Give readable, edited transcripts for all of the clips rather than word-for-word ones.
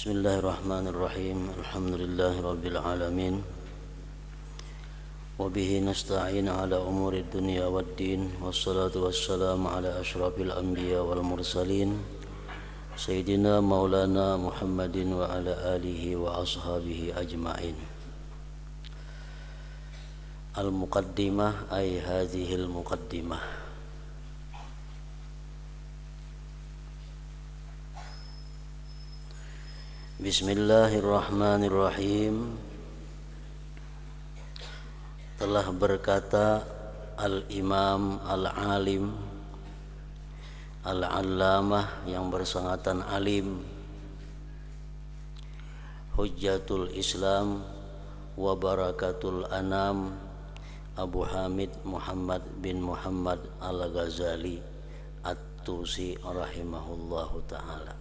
Bismillahirrahmanirrahim. Alhamdulillahirabbil alamin. Wa bihi nasta'in ala umuri dunya waddin. Wassalatu wassalamu ala asyrafil anbiya wal mursalin. Sayyidina Maulana Muhammadin wa ala alihi wa ashabihi ajma'in. Al-muqaddimah ay hadhil muqaddimah. Bismillahirrahmanirrahim. Telah berkata Al-Imam Al-Alim Al-Allamah yang bersangatan alim, Hujjatul Islam wa Barakatul Anam, Abu Hamid Muhammad bin Muhammad Al-Ghazali At-Tusi rahimahullahu ta'ala.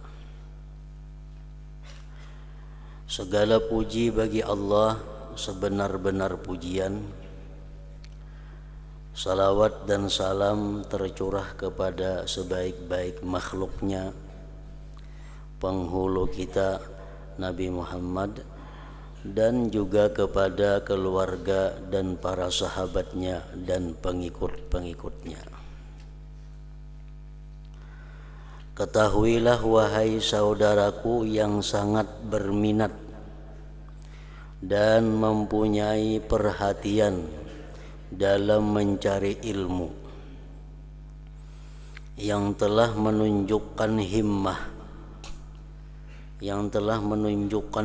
Segala puji bagi Allah sebenar-benar pujian. Salawat dan salam tercurah kepada sebaik-baik makhluknya, penghulu kita Nabi Muhammad, dan juga kepada keluarga dan para sahabatnya dan pengikut-pengikutnya. Ketahuilah wahai saudaraku yang sangat berminat dan mempunyai perhatian dalam mencari ilmu, yang telah menunjukkan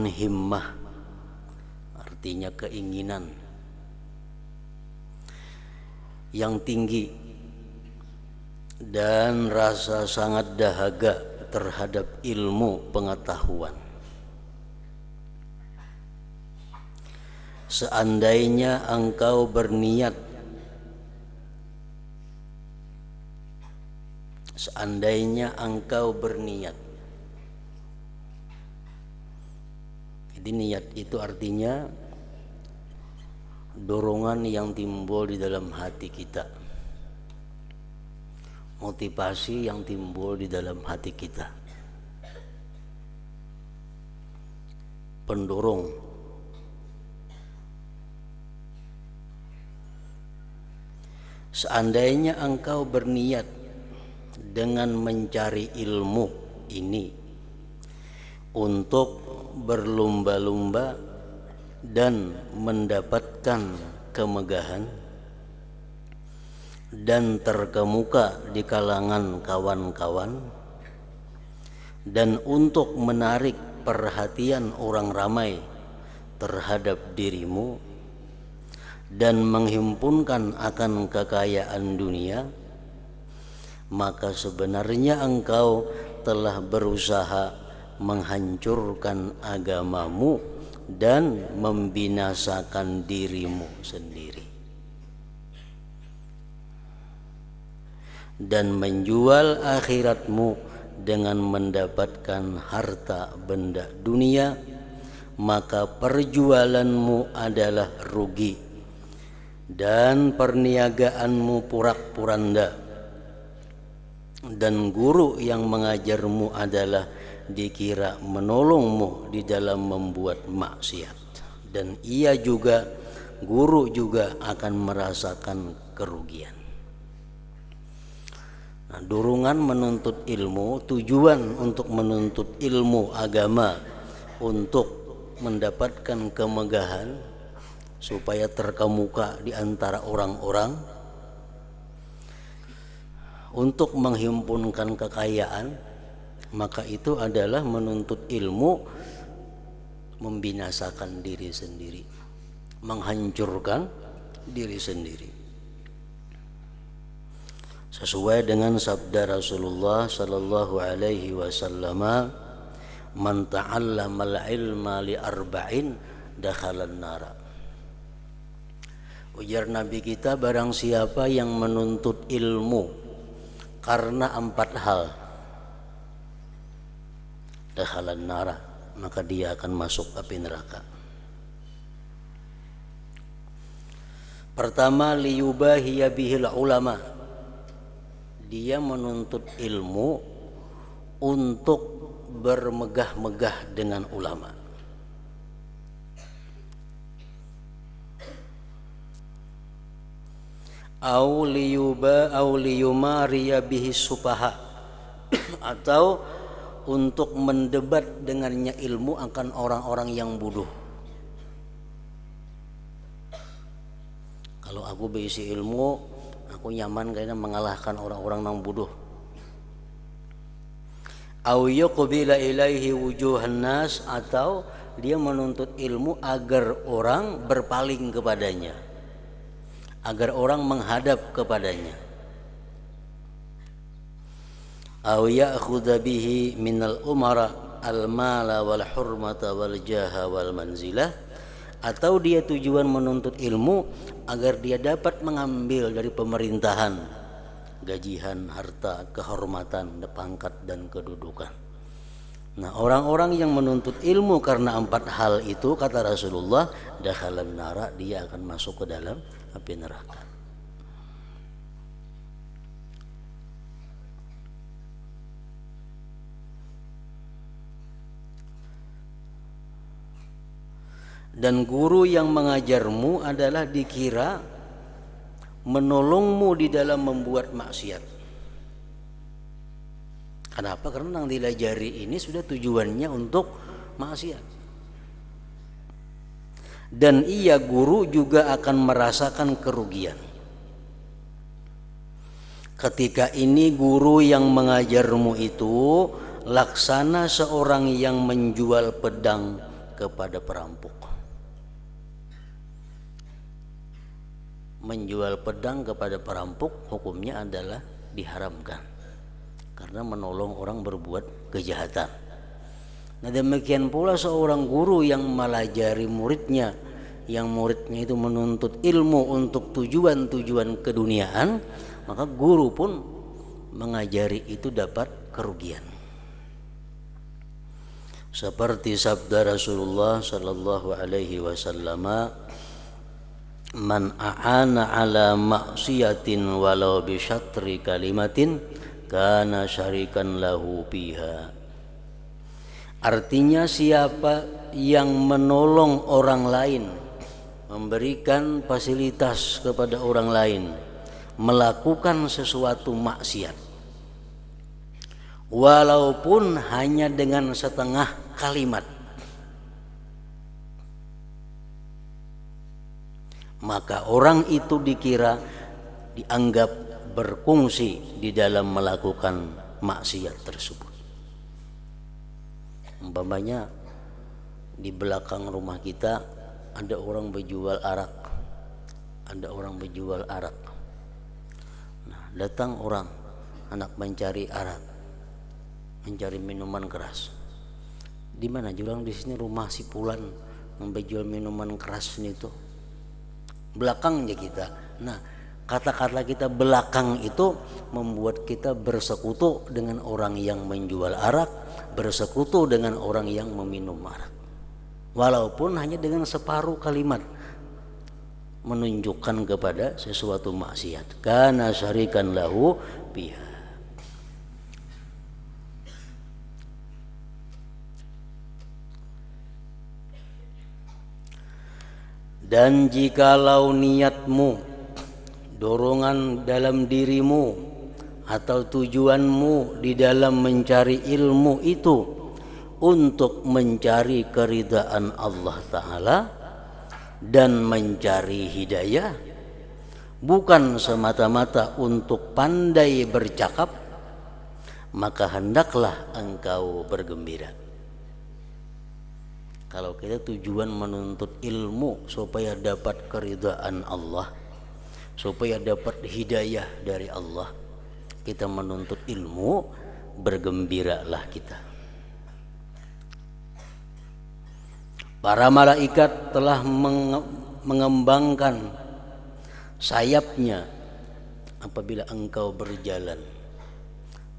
himmah, artinya keinginan yang tinggi dan rasa sangat dahaga terhadap ilmu pengetahuan. Seandainya engkau berniat jadi niat itu artinya dorongan yang timbul di dalam hati kita, motivasi yang timbul di dalam hati kita, pendorong. Seandainya engkau berniat dengan mencari ilmu ini untuk berlomba-lomba dan mendapatkan kemegahan dan terkemuka di kalangan kawan-kawan, dan untuk menarik perhatian orang ramai terhadap dirimu dan menghimpunkan akan kekayaan dunia, maka sebenarnya engkau telah berusaha menghancurkan agamamu dan membinasakan dirimu sendiri, dan menjual akhiratmu dengan mendapatkan harta benda dunia, maka perjualanmu adalah rugi dan perniagaanmu porak-poranda, dan guru yang mengajarmu adalah dikira menolongmu di dalam membuat maksiat, dan guru juga akan merasakan kerugian. Nah, dorongan menuntut ilmu, tujuan untuk menuntut ilmu agama untuk mendapatkan kemegahan, supaya terkemuka di antara orang-orang, untuk menghimpunkan kekayaan, maka itu adalah menuntut ilmu membinasakan diri sendiri, menghancurkan diri sendiri. Sesuai dengan sabda Rasulullah sallallahu alaihi wasallam, man ta'allamal ilma li arba'in dakhalan nara. Ujar Nabi kita, barang siapa yang menuntut ilmu karena 4 hal, dakhalan nara, maka dia akan masuk api neraka. Pertama, liyubahiya bihil ulama, dia menuntut ilmu untuk bermegah-megah dengan ulama. Au liyumariya bihi supaha, atau untuk mendebat dengannya ilmu akan orang-orang yang bodoh. Kalau aku berisi ilmu, aku nyaman karena mengalahkan orang-orang yang bodoh. Au yuqbila ilaihi wujuhan nas, atau dia menuntut ilmu agar orang berpaling kepadanya, agar orang menghadap kepadanya. Au ya'khudha bihi minal umara al-mala wal hurmata wal jaha wal manzilah, atau dia tujuan menuntut ilmu agar dia dapat mengambil dari pemerintahan gajian, harta, kehormatan, pangkat dan kedudukan. Nah, orang-orang yang menuntut ilmu karena 4 hal itu, kata Rasulullah, dakhalan nara, dia akan masuk ke dalam api neraka. Dan guru yang mengajarmu adalah dikira menolongmu di dalam membuat maksiat. Kenapa? Karena yang dilajari ini sudah tujuannya untuk maksiat. Dan ia guru juga akan merasakan kerugian. Ketika ini guru yang mengajarmu itu laksana seorang yang menjual pedang kepada perampok. Menjual pedang kepada perampok hukumnya adalah diharamkan karena menolong orang berbuat kejahatan. Nah, demikian pula seorang guru yang melajari muridnya, yang muridnya itu menuntut ilmu untuk tujuan-tujuan keduniaan, maka guru pun mengajari itu dapat kerugian. Seperti sabda Rasulullah sallallahu alaihi wasallam, man a'ana ala maksiatin walau bi syatri kalimatin kana syarikan lahu biha. Artinya, siapa yang menolong orang lain, memberikan fasilitas kepada orang lain melakukan sesuatu maksiat, walaupun hanya dengan setengah kalimat, maka orang itu dikira dianggap berfungsi di dalam melakukan maksiat tersebut. Umpamanya di belakang rumah kita ada orang berjual arak, Nah, datang orang anak mencari arak, mencari minuman keras. Di mana jurang di sini rumah si Pulan menjual minuman keras ini tuh. Belakangnya kita. Nah, kata-kata kita belakang itu membuat kita bersekutu dengan orang yang menjual arak, bersekutu dengan orang yang meminum arak, walaupun hanya dengan separuh kalimat menunjukkan kepada sesuatu maksiat. Kana syarikan lahu biha. Dan jikalau niatmu, dorongan dalam dirimu atau tujuanmu di dalam mencari ilmu itu untuk mencari keridaan Allah Ta'ala dan mencari hidayah, bukan semata-mata untuk pandai bercakap, maka hendaklah engkau bergembira. Kalau kita tujuan menuntut ilmu supaya dapat keridhaan Allah, supaya dapat hidayah dari Allah, kita menuntut ilmu, bergembiralah kita. Para malaikat telah mengembangkan sayapnya apabila engkau berjalan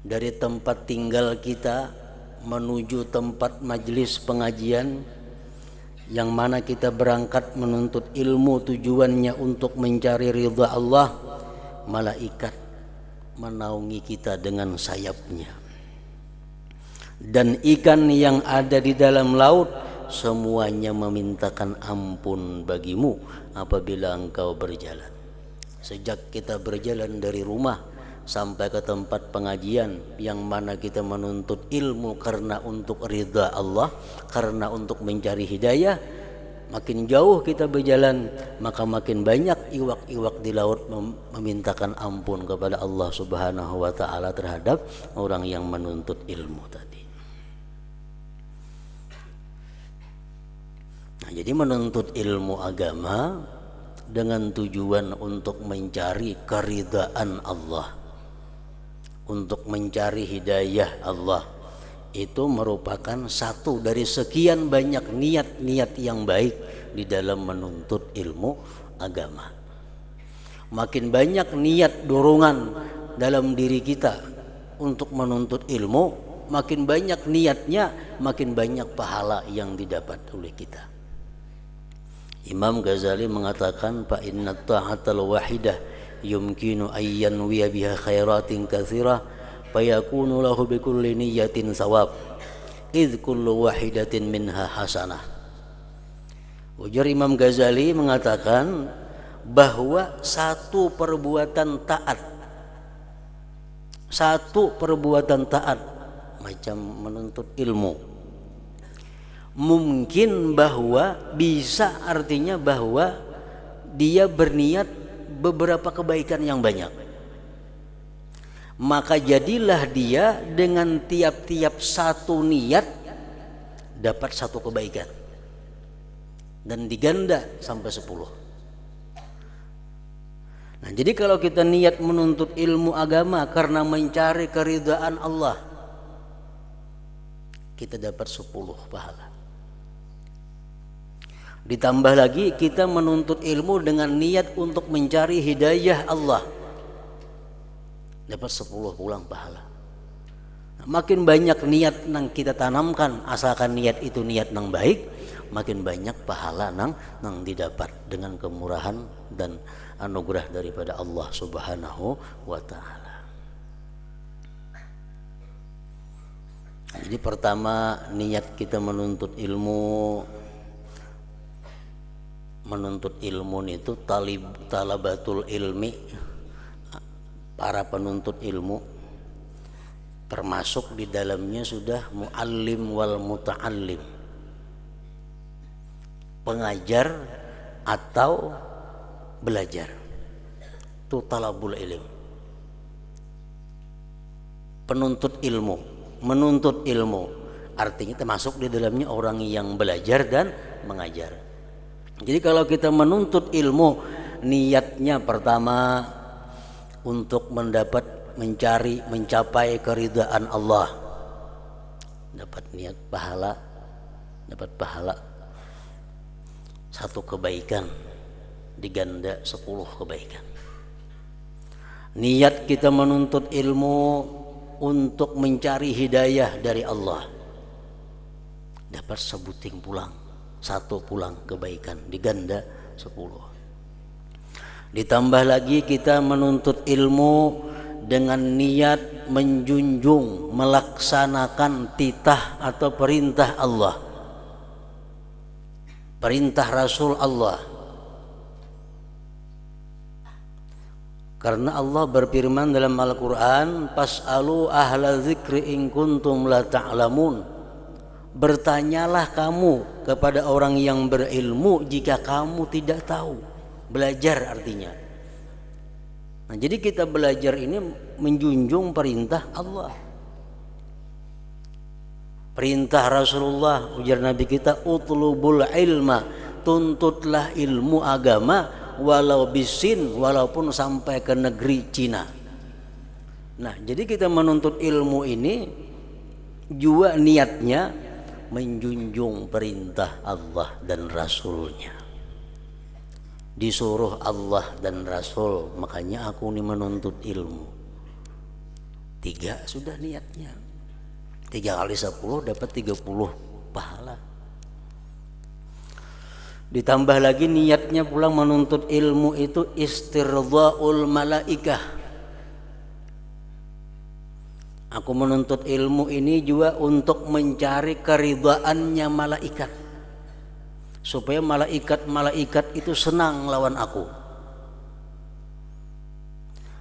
dari tempat tinggal kita menuju tempat majelis pengajian, yang mana kita berangkat menuntut ilmu, tujuannya untuk mencari ridha Allah. Malaikat menaungi kita dengan sayapnya. dan ikan yang ada di dalam laut semuanya memintakan ampun bagimu apabila engkau berjalan. Sejak kita berjalan dari rumah sampai ke tempat pengajian yang mana kita menuntut ilmu karena untuk ridha Allah, karena untuk mencari hidayah, makin jauh kita berjalan maka makin banyak iwak-iwak di laut memintakan ampun kepada Allah Subhanahu wa taala terhadap orang yang menuntut ilmu tadi. Nah, jadi menuntut ilmu agama dengan tujuan untuk mencari keridhaan Allah, untuk mencari hidayah Allah, itu merupakan satu dari sekian banyak niat-niat yang baik di dalam menuntut ilmu agama. Makin banyak niat dorongan dalam diri kita untuk menuntut ilmu, makin banyak niatnya, makin banyak pahala yang didapat oleh kita. Imam Ghazali mengatakan, fa inna ta'atal wahidah yumkinu ayyan wiya biha khairatin katsirah fayakunu lahu bikulli niyyatin sawab idh kullu wahidatin minha hasanah. Ujar Imam Ghazali mengatakan bahwa satu perbuatan taat macam menuntut ilmu mungkin bahwa bisa, artinya bahwa dia berniat beberapa kebaikan yang banyak, maka jadilah dia dengan tiap-tiap satu niat dapat satu kebaikan dan diganda sampai 10. Nah, jadi kalau kita niat menuntut ilmu agama karena mencari keridhaan Allah, kita dapat 10 pahala. Ditambah lagi kita menuntut ilmu dengan niat untuk mencari hidayah Allah, dapat 10 pulang pahala. Nah, makin banyak niat yang kita tanamkan, asalkan niat itu niat yang baik, makin banyak pahala yang didapat dengan kemurahan dan anugerah daripada Allah Subhanahu wa taala. Jadi pertama, niat kita menuntut ilmu itu talabatul ilmi, para penuntut ilmu, termasuk di dalamnya sudah muallim wal muta'allim, pengajar atau belajar, itu talabul ilm. Menuntut ilmu artinya termasuk di dalamnya orang yang belajar dan mengajar. Jadi kalau kita menuntut ilmu, niatnya pertama untuk mencapai keridhaan Allah, dapat pahala satu kebaikan diganda 10 kebaikan. Niat kita menuntut ilmu untuk mencari hidayah dari Allah, dapat sebuting pulang, satu pulang kebaikan diganda 10. Ditambah lagi kita menuntut ilmu dengan niat menjunjung, melaksanakan titah atau perintah Allah, perintah Rasul Allah. Karena Allah berfirman dalam Al-Quran, fas'alu ahla dzikri in kuntum la ta'lamun, bertanyalah kamu kepada orang yang berilmu jika kamu tidak tahu. Belajar artinya. Nah, jadi kita belajar ini menjunjung perintah Allah, perintah Rasulullah. Ujar Nabi kita, utlubul ilma, tuntutlah ilmu agama walau bisin, walaupun sampai ke negeri Cina. Nah, jadi kita menuntut ilmu ini juga niatnya menjunjung perintah Allah dan Rasulnya. Disuruh Allah dan Rasul, makanya aku ini menuntut ilmu. 3 sudah niatnya, 3 kali 10 dapat 30 pahala. Ditambah lagi niatnya pulang menuntut ilmu itu istirdaul malaikah, Aku menuntut ilmu ini juga untuk mencari keridhaannya malaikat, supaya malaikat itu senang lawan aku.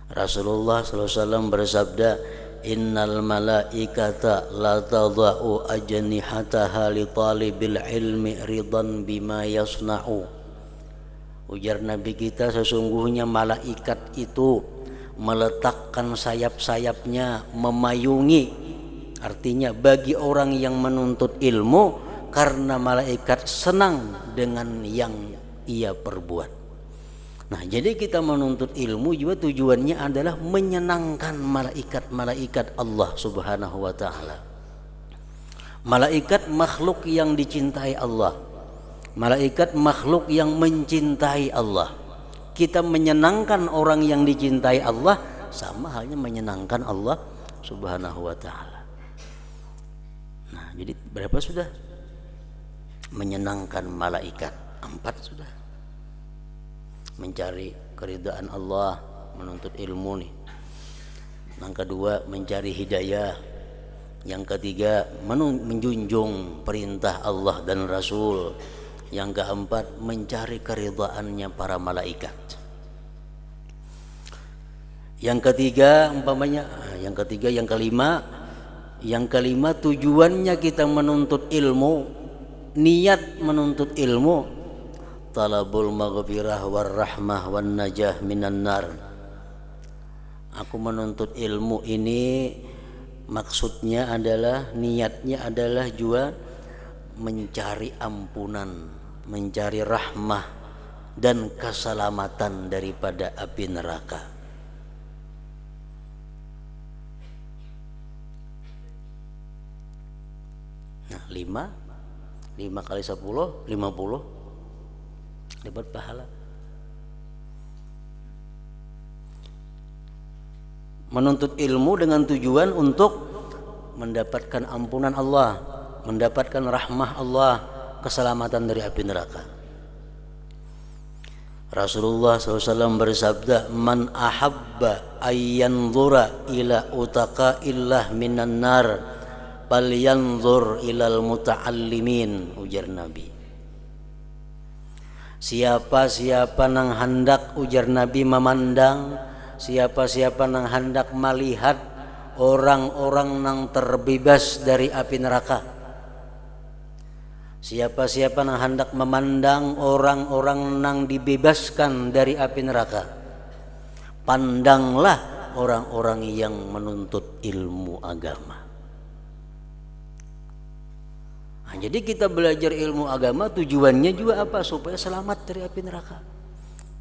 Rasulullah SAW bersabda, innal malaikata la tadha'u ajnihataha li talibil ilmi ridan bima yasna'u. Ujar Nabi kita, sesungguhnya malaikat itu meletakkan sayap-sayapnya memayungi, artinya bagi orang yang menuntut ilmu, karena malaikat senang dengan yang ia perbuat. Nah, jadi kita menuntut ilmu juga tujuannya adalah menyenangkan malaikat-malaikat Allah Subhanahu wa taala. Malaikat makhluk yang dicintai Allah. Malaikat makhluk yang mencintai Allah. Kita menyenangkan orang yang dicintai Allah sama halnya menyenangkan Allah Subhanahu wa taala. Nah, jadi berapa sudah? Menyenangkan malaikat 4 sudah. Mencari keridhaan Allah, menuntut ilmu nih. Yang kedua mencari hidayah. Yang ketiga menjunjung perintah Allah dan Rasul. Yang keempat mencari keridhaannya para malaikat. Yang kelima tujuannya kita menuntut ilmu, niat menuntut ilmu, talabul maghfirah war rahmah wan najah minan nar. Aku menuntut ilmu ini maksudnya adalah, niatnya adalah juga mencari ampunan, mencari rahmah dan keselamatan daripada api neraka. Nah, 5 kali 10 50 dapat pahala. Menuntut ilmu dengan tujuan untuk mendapatkan ampunan Allah, mendapatkan rahmah Allah, keselamatan dari api neraka. Rasulullah SAW bersabda, man ahabba ayyanzura ila utaqaillah minan nar falyanzur ilal muta'allimin, ujar Nabi. Siapa nang hendak, ujar Nabi, memandang, siapa nang hendak melihat orang-orang nang terbebas dari api neraka, siapa nang hendak memandang orang-orang nang dibebaskan dari api neraka, pandanglah orang-orang yang menuntut ilmu agama. Nah, jadi kita belajar ilmu agama tujuannya juga apa? Supaya selamat dari api neraka.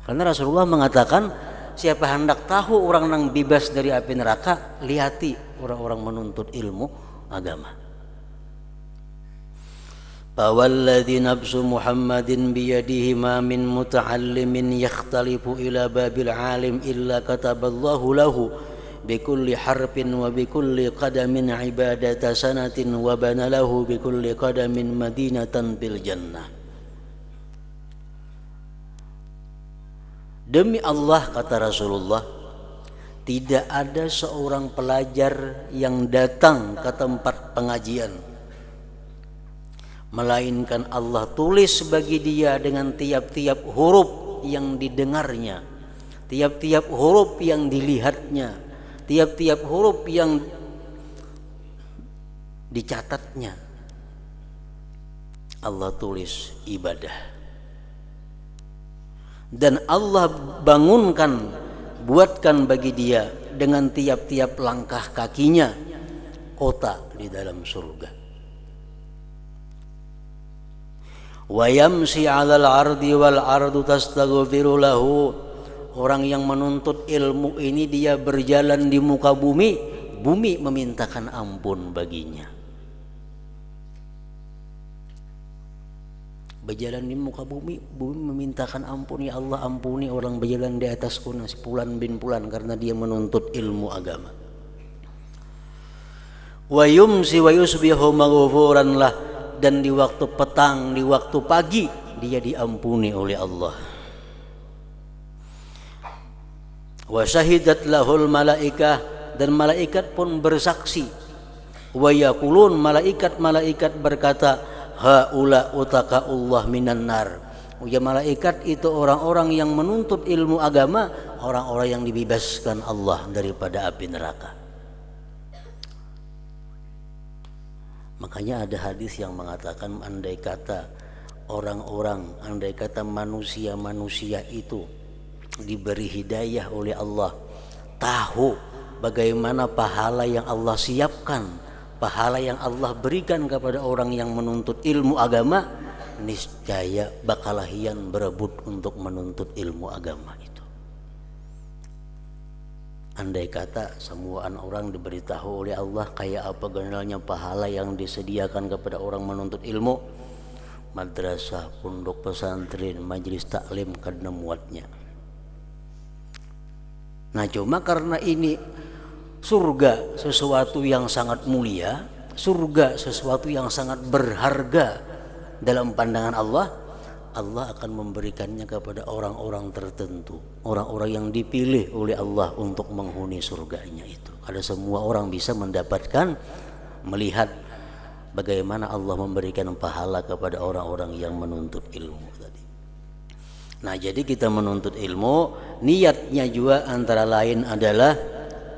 Karena Rasulullah mengatakan, siapa hendak tahu orang yang bebas dari api neraka, lihati orang-orang menuntut ilmu agama. Fawalladzi nafsu Muhammadin biyadihi ma min muta'allimin yakhtalifu ila babil alim illa kataballahu lahu bikulli harfin wa bikulli qadamin ibadata sanatin wa banalahu bikulli qadamin madinatan bil jannah. Demi Allah, kata Rasulullah, tidak ada seorang pelajar yang datang ke tempat pengajian melainkan Allah tulis bagi dia dengan tiap-tiap huruf yang didengarnya, tiap-tiap huruf yang dilihatnya, tiap-tiap huruf yang dicatatnya, Allah tulis ibadah. Dan Allah buatkan bagi dia dengan tiap-tiap langkah kakinya kota di dalam surga. Wa yamsi 'alal ardi wal ardu tastaghfiru lahu. Orang yang menuntut ilmu ini dia berjalan di muka bumi, bumi memintakan ampun baginya. Berjalan di muka bumi, bumi memintakan ampun, ya Allah ampuni orang berjalan di atasku nasi pulan bin pulan karena dia menuntut ilmu agama. Wa yumsi wa yusbihu maghfuran lah, dan di waktu petang, di waktu pagi dia diampuni oleh Allah. Wa syahidat lahul malaikah, dan malaikat pun bersaksi. Wa yaqulun, malaikat berkata, haula utaqaullah minan nar. Ya, malaikat itu orang-orang yang menuntut ilmu agama, orang-orang yang dibebaskan Allah daripada api neraka. Makanya ada hadis yang mengatakan andai kata manusia itu diberi hidayah oleh Allah, tahu bagaimana pahala yang Allah siapkan, pahala yang Allah berikan kepada orang yang menuntut ilmu agama, niscaya bakalahian berebut untuk menuntut ilmu agama itu. Andai kata semua orang diberitahu oleh Allah kayak apa generalnya pahala yang disediakan kepada orang menuntut ilmu, madrasah, pondok pesantren, majelis taklim kada muatnya. Nah, cuma karena ini surga sesuatu yang sangat mulia, surga sesuatu yang sangat berharga dalam pandangan Allah, Allah akan memberikannya kepada orang-orang tertentu, orang-orang yang dipilih oleh Allah untuk menghuni surganya itu. Ada semua orang bisa mendapatkan, melihat bagaimana Allah memberikan pahala kepada orang-orang yang menuntut ilmu tadi. Nah, jadi kita menuntut ilmu, niatnya juga antara lain adalah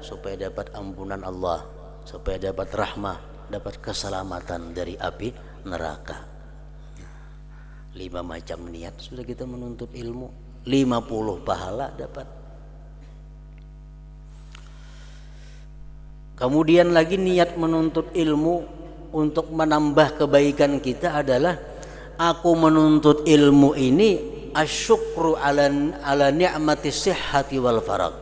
supaya dapat ampunan Allah, supaya dapat rahmah, dapat keselamatan dari api neraka. 5 macam niat sudah kita menuntut ilmu, 50 pahala dapat. Kemudian lagi niat menuntut ilmu untuk menambah kebaikan kita adalah, aku menuntut ilmu ini asyukru ala ni'mati sihhati wal farag.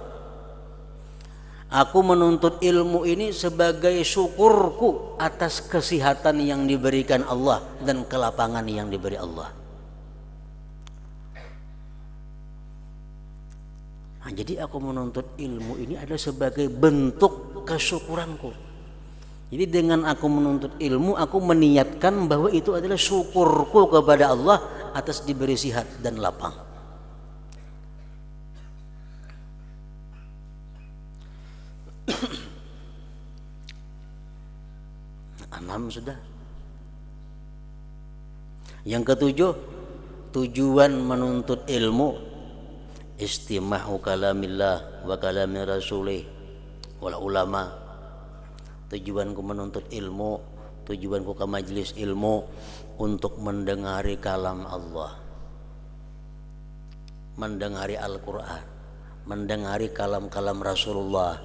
Aku menuntut ilmu ini sebagai syukurku atas kesehatan yang diberikan Allah dan kelapangan yang diberi Allah. Nah, jadi aku menuntut ilmu ini adalah sebagai bentuk kesyukuranku. Jadi dengan aku menuntut ilmu, aku meniatkan bahwa itu adalah syukurku kepada Allah atas diberi sihat dan lapang. Enam sudah. Yang ketujuh, tujuan menuntut ilmu istima'u kalamillah wa kalami rasulih wal ulama. Tujuanku menuntut ilmu, tujuanku ke majelis ilmu untuk mendengari kalam Allah, mendengari Al-Quran, mendengari kalam-kalam Rasulullah,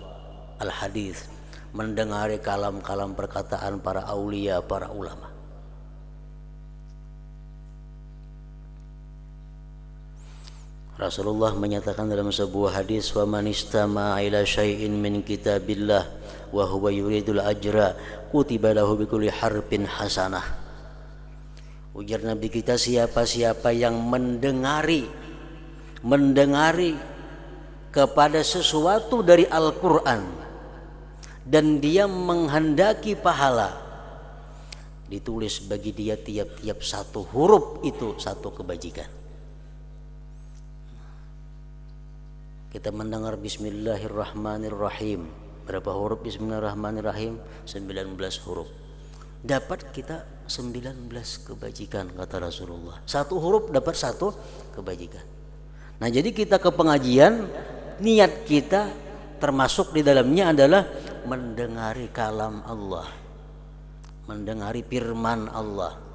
al-hadis, mendengari kalam-kalam perkataan para aulia, para ulama. Rasulullah menyatakan dalam sebuah hadis, wa man istama'a ila syai'in min kitabillah wa huwa yuridul ajra kutiba lahu bikulli harfin hasanah. Ujar Nabi kita, siapa-siapa yang mendengari kepada sesuatu dari Al-Quran dan dia menghendaki pahala, ditulis bagi dia tiap-tiap satu huruf itu satu kebajikan. Kita mendengar Bismillahirrahmanirrahim. Berapa huruf Bismillahirrahmanirrahim? 19 huruf. Dapat kita 19 kebajikan kata Rasulullah. Satu huruf dapat satu kebajikan. Nah, jadi kita ke pengajian, niat kita termasuk di dalamnya adalah mendengari kalam Allah, mendengari firman Allah.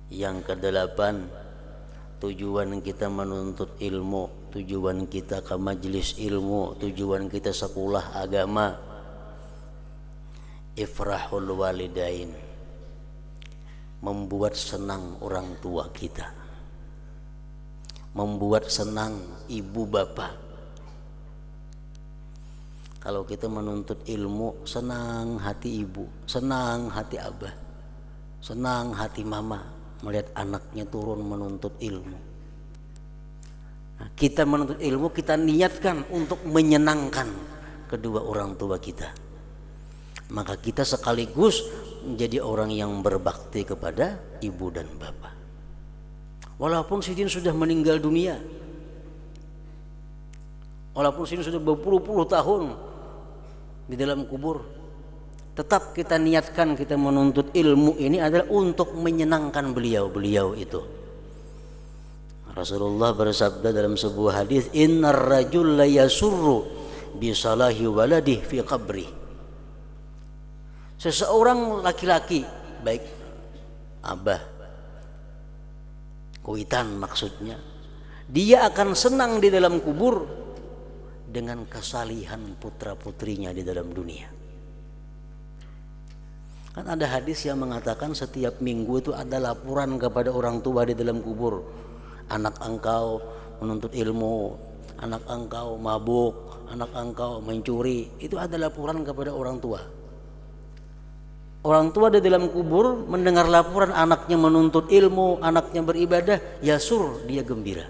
Yang kedelapan, tujuan kita menuntut ilmu, tujuan kita ke majelis ilmu, tujuan kita sekolah agama, ifrahul walidain, membuat senang orang tua kita, membuat senang ibu bapak. Kalau kita menuntut ilmu, senang hati ibu, senang hati abah, senang hati mama melihat anaknya turun menuntut ilmu. Nah, kita menuntut ilmu, kita niatkan untuk menyenangkan kedua orang tua kita, maka kita sekaligus menjadi orang yang berbakti kepada ibu dan bapak. Walaupun sidin sudah meninggal dunia, Walaupun sini sudah berpuluh-puluh tahun di dalam kubur, tetap kita niatkan kita menuntut ilmu ini adalah untuk menyenangkan beliau itu. Rasulullah bersabda dalam sebuah hadis, innar rajul la yasurru bi salahi waladih fi qabri. Seseorang laki-laki, baik abah, kuitan maksudnya, dia akan senang di dalam kubur dengan kesalihan putra-putrinya di dalam dunia. Kan ada hadis yang mengatakan setiap minggu itu ada laporan kepada orang tua di dalam kubur. Anak engkau menuntut ilmu, anak engkau mabuk, anak engkau mencuri. Itu ada laporan kepada orang tua. Orang tua di dalam kubur mendengar laporan anaknya menuntut ilmu, anaknya beribadah, yasur, dia gembira.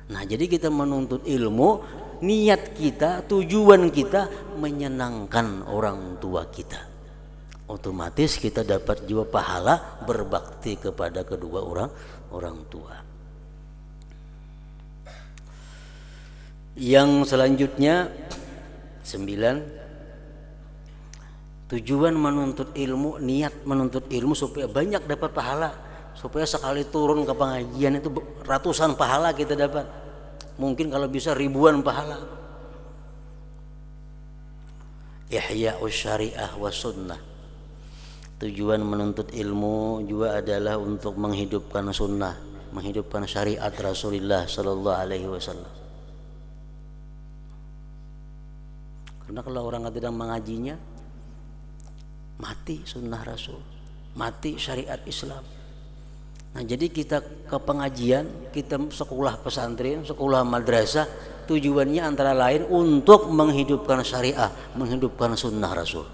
Nah, jadi kita menuntut ilmu, niat kita, tujuan kita menyenangkan orang tua kita. Otomatis kita dapat juga pahala berbakti kepada kedua orang tua. Yang selanjutnya 9, tujuan menuntut ilmu, niat menuntut ilmu supaya banyak dapat pahala, supaya sekali turun ke pengajian itu ratusan pahala kita dapat, mungkin kalau bisa ribuan pahala. Ihya'us syariah wa sunnah. Tujuan menuntut ilmu juga adalah untuk menghidupkan sunnah, menghidupkan syariat Rasulullah sallallahu alaihi wasallam. Karena kalau orang tidak mengajinya, mati sunnah Rasul, mati syariat Islam. Nah, jadi kita ke pengajian, kita sekolah pesantren, sekolah madrasah, tujuannya antara lain untuk menghidupkan syariah, menghidupkan sunnah Rasul.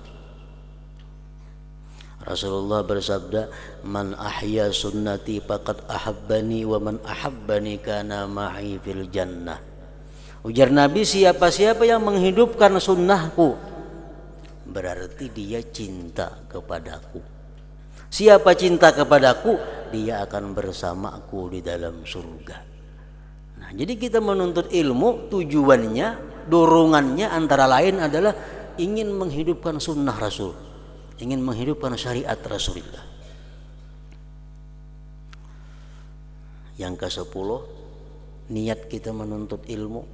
Rasulullah bersabda, man ahya sunnati faqad ahabbani wa man ahabbani kana ma'i fil jannah. Ujar Nabi, siapa-siapa yang menghidupkan sunnahku berarti dia cinta kepadaku. Siapa cinta kepadaku, dia akan bersamaku di dalam surga. Nah, jadi kita menuntut ilmu, tujuannya, dorongannya antara lain adalah ingin menghidupkan sunnah Rasul, ingin menghidupkan syariat Rasulullah. Yang ke-10, niat kita menuntut ilmu,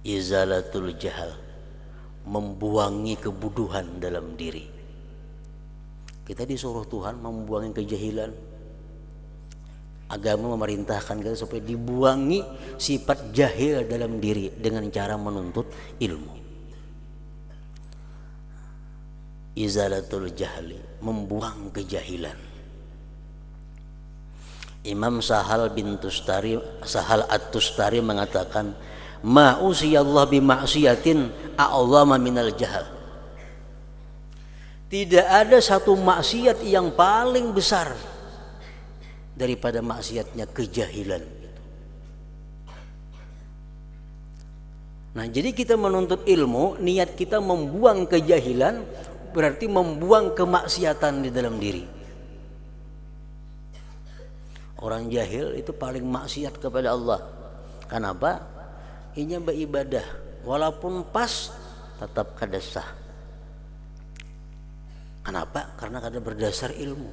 izalatul jahal, membuangi kebuduhan dalam diri. Kita disuruh Tuhan membuangi kejahilan. Agama memerintahkan kita supaya dibuangi sifat jahil dalam diri dengan cara menuntut ilmu. Izalatul jahli, membuang kejahilan. Imam Sahal At-Tustari mengatakan, ma usiyallah bima'siyatin a'zama minal jahal. Tidak ada satu maksiat yang paling besar daripada maksiatnya kejahilan. Nah, jadi kita menuntut ilmu, niat kita membuang kejahilan, berarti membuang kemaksiatan di dalam diri. Orang jahil itu paling maksiat kepada Allah. Kenapa? Ini beribadah, walaupun pas tetap kada sah. Kenapa? Karena kada berdasar ilmu.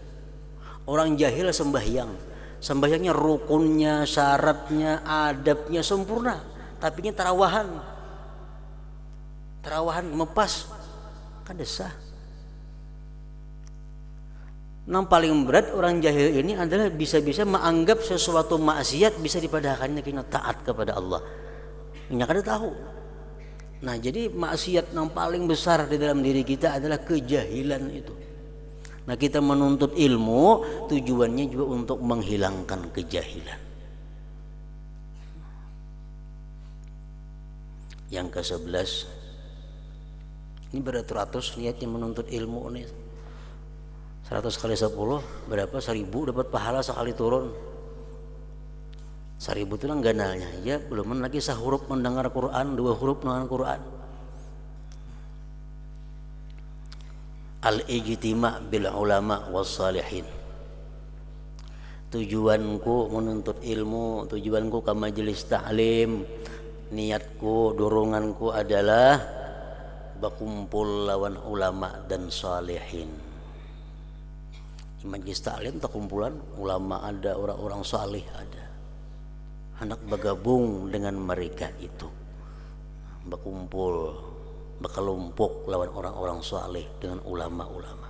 Orang jahil sembahyangnya rukunnya, syaratnya, adabnya sempurna, tapi ini tarawahan mepas, kada sah. Yang paling berat orang jahil ini adalah bisa-bisa menganggap sesuatu maksiat bisa dipadahkannya kena taat kepada Allah. Ini kada tahu. Nah, jadi maksiat yang paling besar di dalam diri kita adalah kejahilan itu. Nah, kita menuntut ilmu tujuannya juga untuk menghilangkan kejahilan. Yang ke-11, ini beratus-ratus niatnya menuntut ilmu nih. 100 kali 10 berapa? 1000 dapat pahala sekali turun. 1000 itu kan ganalnya. Ya, belum lagi sahuruf mendengar Quran, 2 huruf mendengar Quran. Al-ijtima' bil ulama was salihin. Tujuanku menuntut ilmu, tujuanku ke majelis ta'lim, niatku, doronganku adalah berkumpul lawan ulama dan salihin. Di majlis taklim terkumpulan ulama ada, orang-orang salih ada. Hendak bergabung dengan mereka itu, berkumpul, berkelompok lawan orang-orang salih dengan ulama-ulama.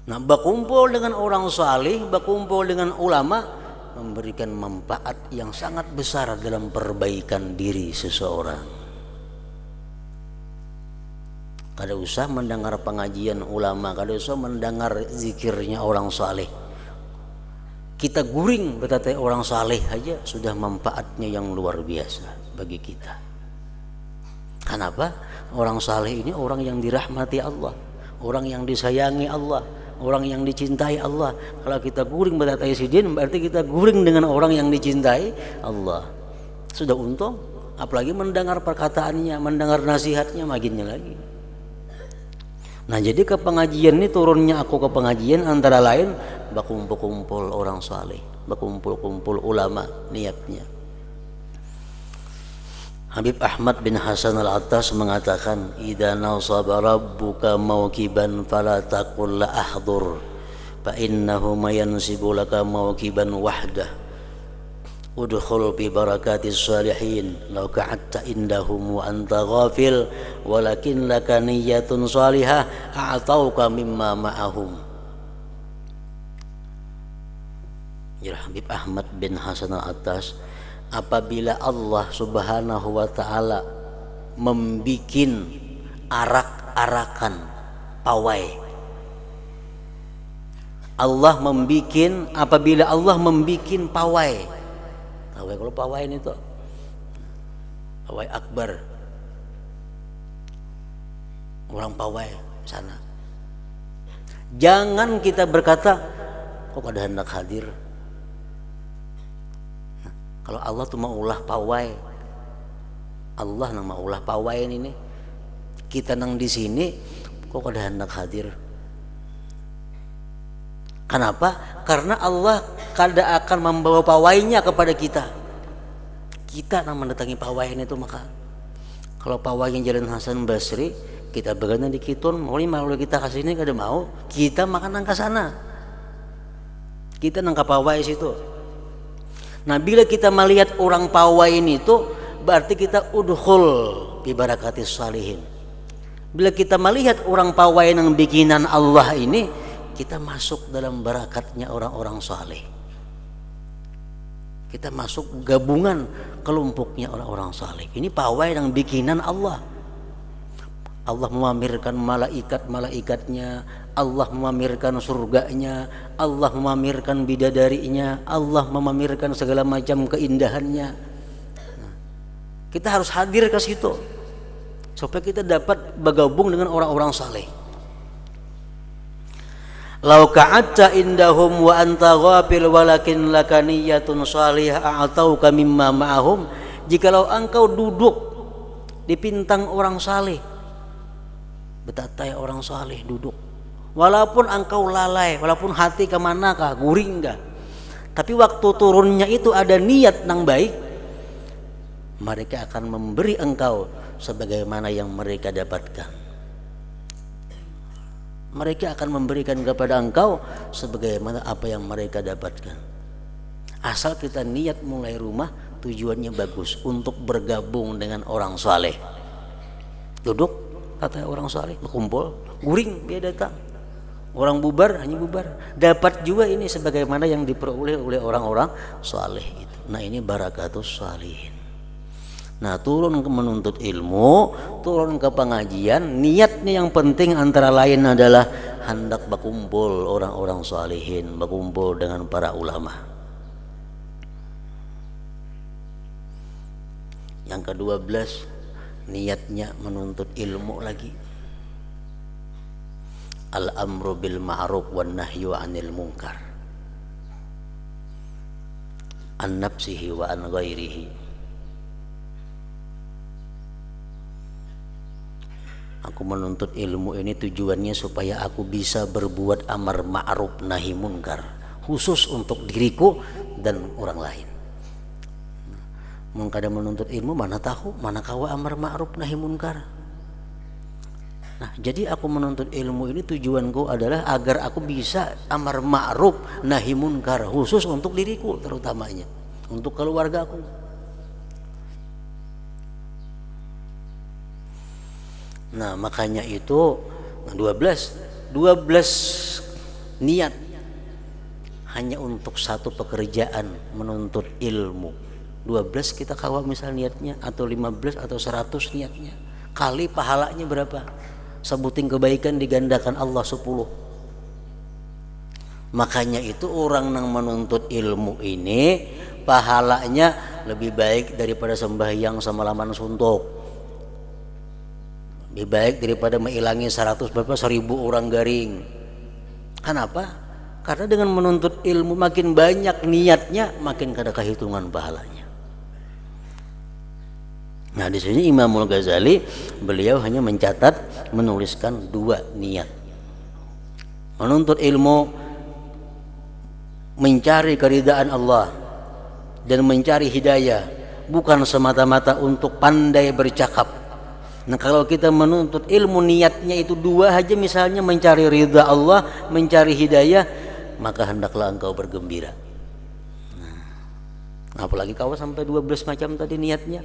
Nah, berkumpul dengan orang salih, berkumpul dengan ulama memberikan manfaat yang sangat besar dalam perbaikan diri seseorang. Kada usah mendengar pengajian ulama, kada usah mendengar zikirnya orang saleh. Kita guring berkata orang saleh aja sudah manfaatnya yang luar biasa bagi kita. Kenapa? Orang saleh ini orang yang dirahmati Allah, orang yang disayangi Allah, orang yang dicintai Allah. Kalau kita guring berkata sidin, berarti kita guring dengan orang yang dicintai Allah. Sudah untung, apalagi mendengar perkataannya, mendengar nasihatnya, makinnya lagi. Nah, jadi ke pengajian ini turunnya aku ke pengajian antara lain berkumpul-kumpul orang saleh, berkumpul-kumpul ulama niatnya. Habib Ahmad bin Hasan Al-Attas mengatakan, "Idza nasaba rabbuka mauqiban fala taqul la ahdur, fa innahu mayansibu laka mauqiban wahdah. Udkhul bi barakatis salihin law ka'atta indahum wa anta ghafil walakin laka niyyatun salihah a'tauka mimma ma'ahum." Ya, Habib Ahmad bin Hasan Al-Attas, apabila Allah Subhanahu wa taala membikin arak-arakan pawai, apabila Allah membikin pawai. Pawai, kalau pawai ini tuh pawai akbar, orang pawai sana. Jangan kita berkata, kok kada hendak hadir. Nah, kalau Allah tuh mau ulah pawai, Allah nang mau ulah pawai ini, kita nang di sini kok kada hendak hadir. Kenapa? Karena Allah kada akan membawa pawainya kepada kita. Kita yang mendatangi pawainya itu. Maka kalau pawainya Jalan Hasan Basri, kita bergana di Kitun, mau kita ke sini kada mau, kita makan nang ke sana. Kita nang ke pawai situ. Nah, bila kita melihat orang pawai ini itu, berarti kita udkhul bi barakatis salihin. Bila kita melihat orang pawai nang bikinan Allah ini, kita masuk dalam barakatnya orang-orang saleh. Kita masuk gabungan kelompoknya orang-orang saleh. Ini pawai yang bikinan Allah. Allah memamerkan malaikat-malaikatnya, Allah memamerkan surganya, Allah memamerkan bidadarinya, Allah memamerkan segala macam keindahannya. Nah, kita harus hadir ke situ supaya kita dapat bergabung dengan orang-orang saleh. Lau ka'atta indahum wa anta ghafil walakin laka niyyatun salihah a'tauka mimma ma'ahum. Jikalau engkau duduk di pintang orang saleh, betatai orang saleh duduk, walaupun engkau lalai, walaupun hati kemanakah, guring kah, tapi waktu turunnya itu ada niat nang baik, mereka akan memberi engkau sebagaimana yang mereka dapatkan. Mereka akan memberikan kepada engkau sebagaimana apa yang mereka dapatkan. Asal kita niat mulai rumah tujuannya bagus, untuk bergabung dengan orang saleh. Duduk kata orang saleh, berkumpul, guring dia datang. Orang bubar hanya bubar, dapat juga ini sebagaimana yang diperoleh oleh orang-orang saleh itu. Nah, ini barakatus salihin. Nah, turun ke menuntut ilmu, turun ke pengajian, niatnya yang penting antara lain adalah hendak berkumpul orang-orang salihin, berkumpul dengan para ulama. Yang ke-12, niatnya menuntut ilmu lagi. Al-amru bil ma'ruf wan nahyu 'anil munkar. An nafsihi wa an ghairihi. Aku menuntut ilmu ini tujuannya supaya aku bisa berbuat amar ma'ruf nahi munkar, khusus untuk diriku dan orang lain. Mun kada menuntut ilmu mana tahu mana kawa amar ma'ruf nahi munkar. Nah, jadi aku menuntut ilmu ini tujuanku adalah agar aku bisa amar ma'ruf nahi munkar, khusus untuk diriku terutamanya, untuk keluargaku. Nah, makanya itu 12 niat hanya untuk satu pekerjaan menuntut ilmu. 12 kita kawa misal niatnya, atau 15 atau 100 niatnya, kali pahalanya berapa? Sebuting kebaikan digandakan Allah 10. Makanya itu orang yang menuntut ilmu ini pahalanya lebih baik daripada sembahyang semalaman suntuk, lebih baik daripada mengilangi 100 berapa 1000 orang garing. Kenapa? Karena dengan menuntut ilmu makin banyak niatnya, makin kada kehitungan pahalanya. Nah, di sini Imamul Ghazali beliau hanya mencatat, menuliskan 2 niat. Menuntut ilmu mencari keridaan Allah dan mencari hidayah, bukan semata-mata untuk pandai bercakap. Nah, kalau kita menuntut ilmu niatnya itu 2 aja, misalnya mencari ridha Allah, mencari hidayah, maka hendaklah engkau bergembira. Nah, apalagi kau sampai 12 macam tadi niatnya.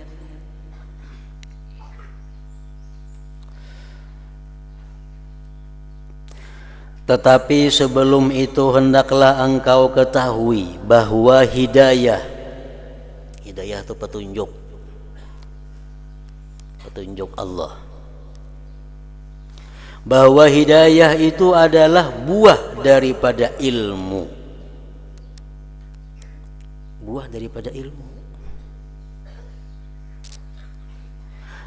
Tetapi sebelum itu hendaklah engkau ketahui bahwa hidayah itu petunjuk Allah, bahwa hidayah itu adalah buah daripada ilmu,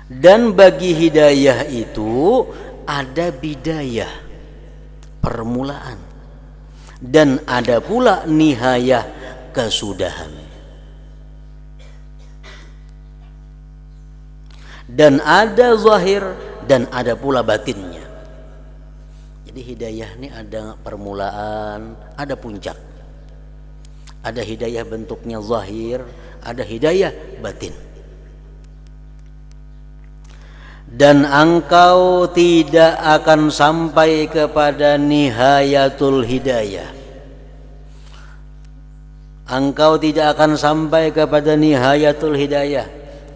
dan bagi hidayah itu ada bidayah, permulaan, dan ada pula nihayah, kesudahan. Dan ada zahir dan ada pula batinnya. Jadi hidayah ini ada permulaan, ada puncak. Ada hidayah bentuknya zahir, ada hidayah batin. Dan engkau tidak akan sampai kepada nihayatul hidayah. Engkau tidak akan sampai kepada nihayatul hidayah.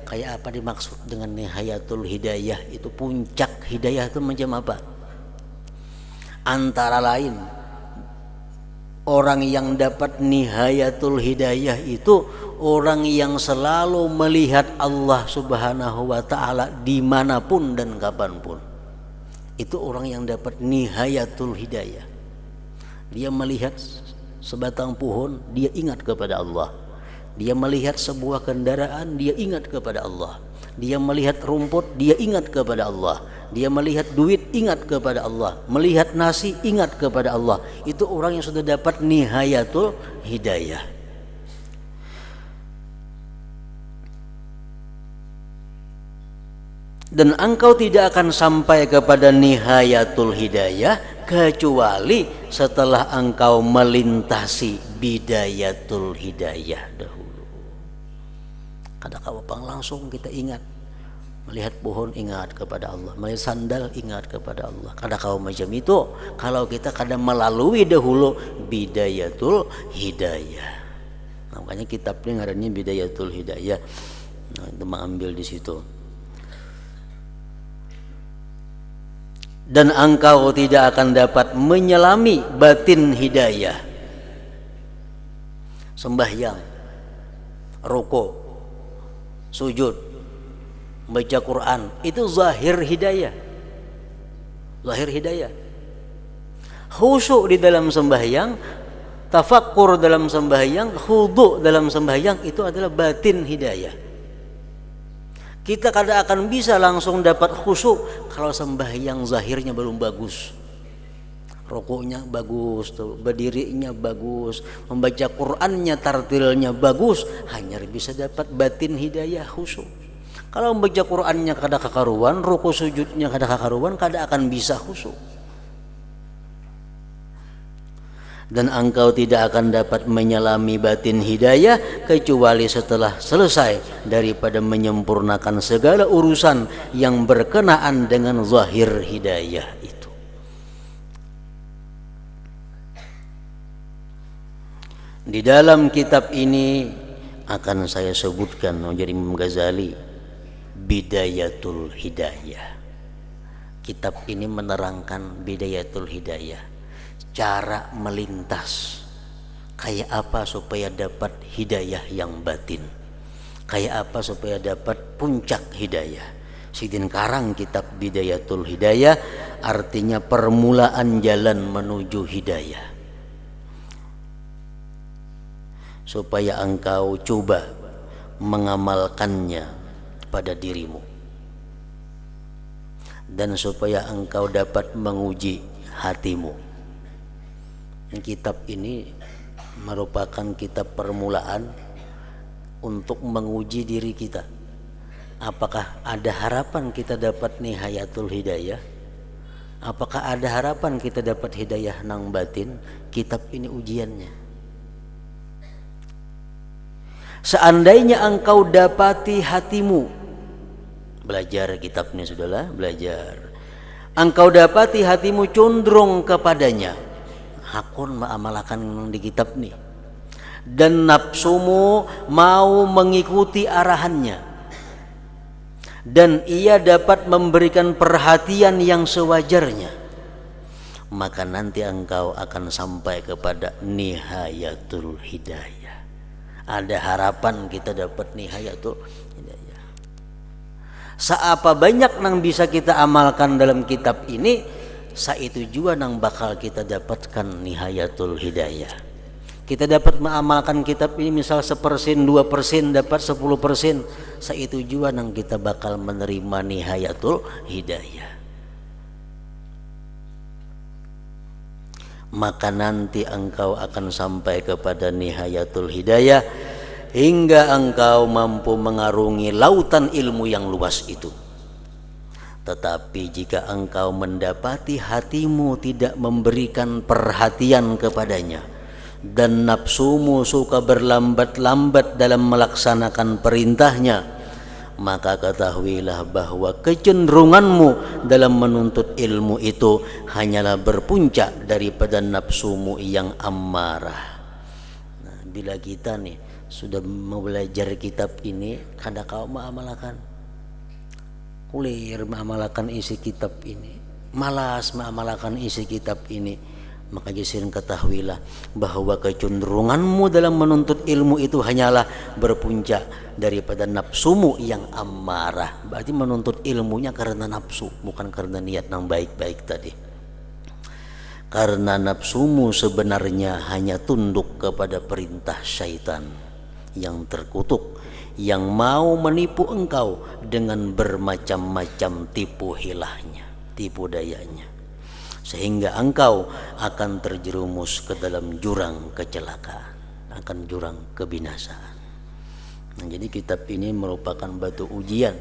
Kayak apa dimaksud dengan nihayatul hidayah? Itu puncak hidayah itu macam apa? Antara lain, orang yang dapat nihayatul hidayah itu orang yang selalu melihat Allah Subhanahu wa ta'ala dimanapun dan kapanpun. Itu orang yang dapat nihayatul hidayah. Dia melihat sebatang pohon, dia ingat kepada Allah. Dia melihat sebuah kendaraan, dia ingat kepada Allah. Dia melihat rumput, dia ingat kepada Allah. Dia melihat duit, ingat kepada Allah. Melihat nasi, ingat kepada Allah. Itu orang yang sudah dapat nihayatul hidayah. Dan engkau tidak akan sampai kepada nihayatul hidayah kecuali setelah engkau melintasi bidayatul hidayah dahulu. Kada kawapang langsung kita ingat, melihat pohon ingat kepada Allah, melihat sandal ingat kepada Allah. Kada kau macam itu kalau kita kada melalui dahulu bidayatul hidayah. Nah, makanya kitab ini ngarannya bidayatul hidayah. Nah, itu mengambil di situ. Dan engkau tidak akan dapat menyelami batin hidayah. Sembahyang, rukuk, sujud, baca Quran, itu zahir hidayah. Zahir hidayah. Khusyuk di dalam sembahyang, tafakkur dalam sembahyang, khudu dalam sembahyang, itu adalah batin hidayah. Kita kada akan bisa langsung dapat khusyuk kalau sembahyang zahirnya belum bagus. Rukuknya bagus, berdirinya bagus, membaca Qur'annya, tartilnya bagus, hanya bisa dapat batin hidayah khusyuk. Kalau membaca Qur'annya kada kakaruan, rukuk sujudnya kada kakaruan, kada akan bisa khusyuk. Dan engkau tidak akan dapat menyelami batin hidayah kecuali setelah selesai daripada menyempurnakan segala urusan yang berkenaan dengan zahir hidayah itu. Di dalam kitab ini akan saya sebutkan menjadi Imam Ghazali Bidayatul Hidayah. Kitab ini menerangkan Bidayatul Hidayah, cara melintas kayak apa supaya dapat hidayah yang batin, kayak apa supaya dapat puncak hidayah. Sidin karang kitab Bidayatul Hidayah, artinya permulaan jalan menuju hidayah, supaya engkau coba mengamalkannya pada dirimu, dan supaya engkau dapat menguji hatimu. Kitab ini merupakan kitab permulaan untuk menguji diri kita. Apakah ada harapan kita dapat nihayatul hidayah? Apakah ada harapan kita dapat hidayah nang batin? Kitab ini ujiannya. Seandainya engkau dapati hatimu, belajar kitab ini sudahlah, belajar. Engkau dapati hatimu condong kepadanya, hakun mengamalkan di kitab nih, dan nafsumu mau mengikuti arahannya, dan ia dapat memberikan perhatian yang sewajarnya, maka nanti engkau akan sampai kepada nihayatul hidayah. Ada harapan kita dapat nihayatul hidayah. Seapa banyak nang bisa kita amalkan dalam kitab ini, itu juga nang bakal kita dapatkan nihayatul hidayah. Kita dapat mengamalkan kitab ini misal 1%, 2% dapat 10%, itu juga nang kita bakal menerima nihayatul hidayah. Maka nanti engkau akan sampai kepada nihayatul hidayah hingga engkau mampu mengarungi lautan ilmu yang luas itu. Tetapi jika engkau mendapati hatimu tidak memberikan perhatian kepadanya, dan nafsumu suka berlambat-lambat dalam melaksanakan perintahnya, maka ketahuilah bahwa kecenderunganmu dalam menuntut ilmu itu hanyalah berpuncak daripada nafsumu yang ammarah. Nah, bila kita nih sudah mau belajar kitab ini, kada kau mengamalkan, kulir mengamalkan isi kitab ini, malas mengamalkan isi kitab ini, maka jasirin ketahuilah bahwa kecenderunganmu dalam menuntut ilmu itu hanyalah berpuncak daripada nafsumu yang amarah. Berarti menuntut ilmunya karena nafsu, bukan karena niat yang baik-baik tadi. Karena nafsumu sebenarnya hanya tunduk kepada perintah syaitan yang terkutuk, yang mau menipu engkau dengan bermacam-macam tipu hilahnya, tipu dayanya, sehingga engkau akan terjerumus ke dalam jurang kecelakaan, akan jurang kebinasaan. Nah, jadi kitab ini merupakan batu ujian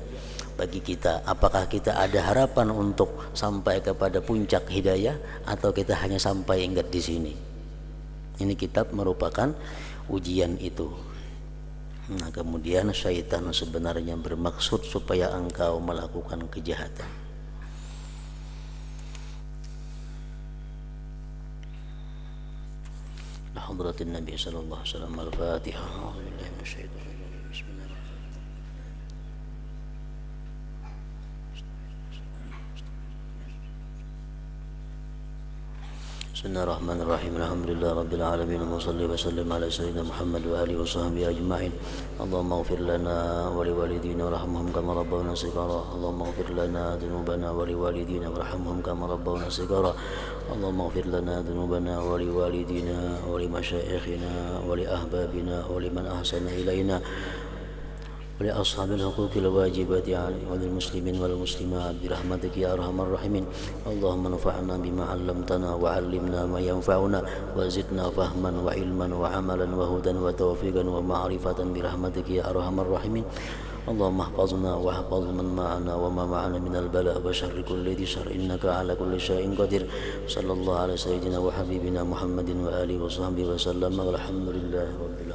bagi kita, apakah kita ada harapan untuk sampai kepada puncak hidayah atau kita hanya sampai ingat di sini. Ini kitab merupakan ujian itu. Nah, kemudian syaitan sebenarnya bermaksud supaya engkau melakukan kejahatan. Hadratin Nabi sallallahu alaihi wasallam. Al-Fatihah. A'udzubillahi minasyaitonir rajim. Bismillahirrahmanirrahim. Bismillahirrahmanirrahim. Alhamdulillah rabbil alamin. Wa shalli wa sallim ala sayyidina Muhammad wa alihi wa sahbihi ajma'in. Allahumma ighfir lana wa liwalidina warhamhum kama rabbawna shighara. Allahumma ighfir lana dhunubana wa liwalidina warhamhum kama rabbawna shighara. Allahumma ighfir lana dhunubana wa liwalidina wa limasyayikhina wa li ahbabina wa liman ahsana ilaina ولأصحاب الحقوق الواجبات وللمسلمين والمسلمات برحمتك يا أرحم الراحمين. اللهم انفعنا بما علمتنا وعلمنا ما ينفعنا وزدنا فهما وعلما وعملا وهدى وتوفيقا ومعرفة برحمتك يا أرحم الراحمين. اللهم احفظنا واحفظ من معنا وما معنا من البلاء وشر كل ذي شر إنك على كل شيء قدير. صلى الله على سيدنا وحبيبنا محمد وآله وصحبه وسلم والحمد لله رب العالمين.